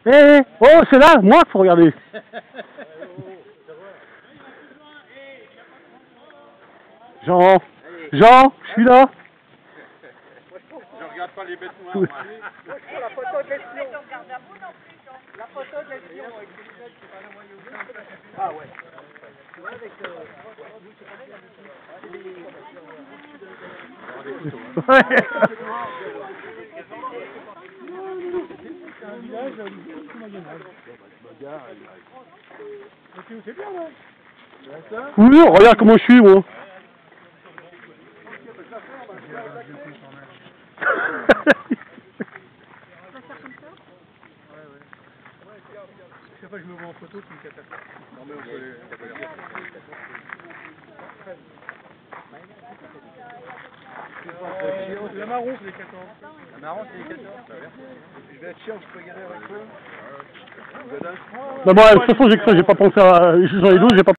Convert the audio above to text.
Eh, oh, c'est là, moi, faut regarder. Jean, Jean, je suis là. Je regarde pas les bêtes noires. La photo de l'espion. La photo de l'espion avec les lunettes, c'est pas le moyen. Ah ouais. Tu vois avec C'est un village du Moyen-Âge. C'est bien, ouais. Oui, regarde comment je suis, moi. Chaque fois que je me vois en photo, c'est une catastrophe. Non mais on peut les... La marron, c'est les 14. La marron c'est les 14. Je vais être chiant, je peux y aller avec toi. Bah, bon, de toute façon, j'ai pas pensé à... J'en ai 12, j'ai pas